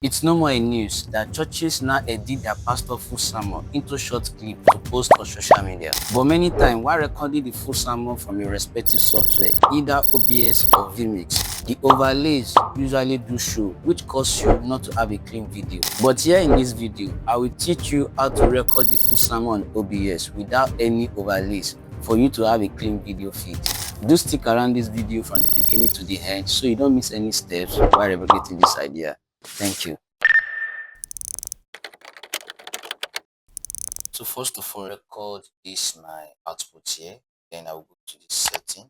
It's no more a news that churches now edit their pastor full sermon into short clip to post on social media. But many times, while recording the full sermon from your respective software, either OBS or vMix, the overlays usually do show, which causes you not to have a clean video. But here in this video, I will teach you how to record the full sermon on OBS without any overlays for you to have a clean video feed. Do stick around this video from the beginning to the end so you don't miss any steps while replicating this idea. Thank you. So first of all, record this my output here. Then I will go to the setting.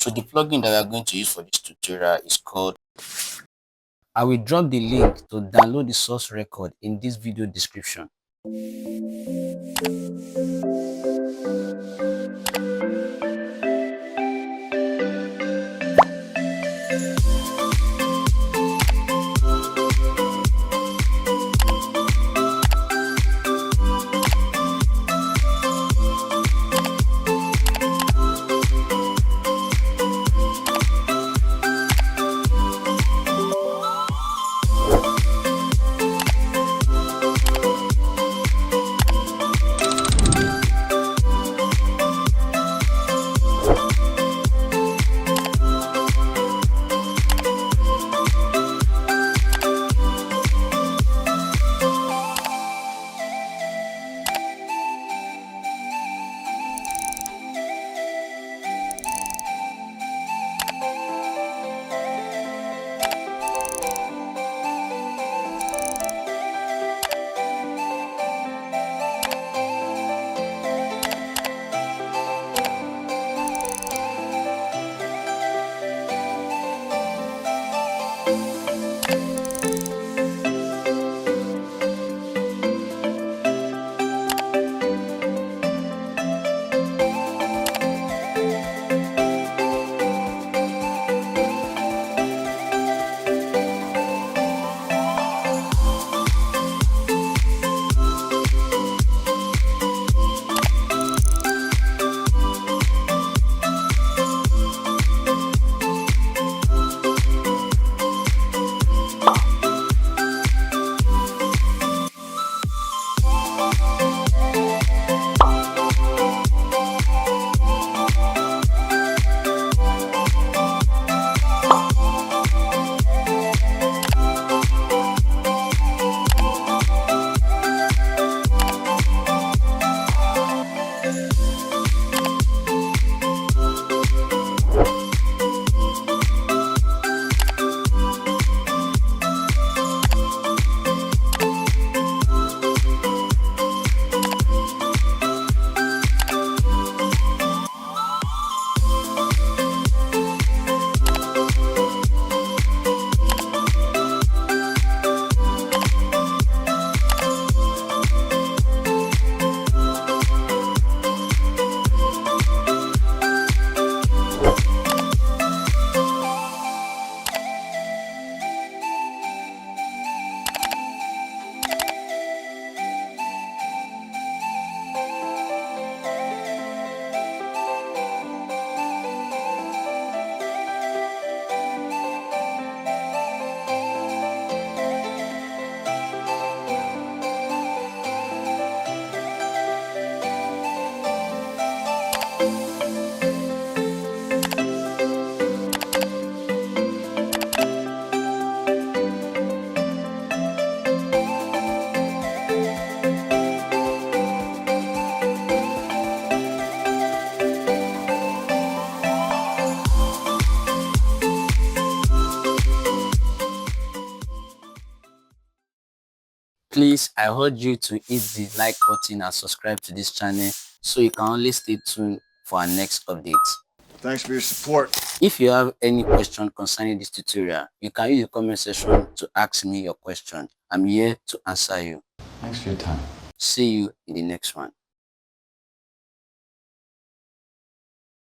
So the plugin that we are going to use for this tutorial is called. I will drop the link to download the source record in this video description. Please, I urge you to hit the like button and subscribe to this channel so you can always stay tuned for our next updates. Thanks for your support. If you have any question concerning this tutorial, you can use the comment section to ask me your question. I'm here to answer you. Thanks for your time. See you in the next one.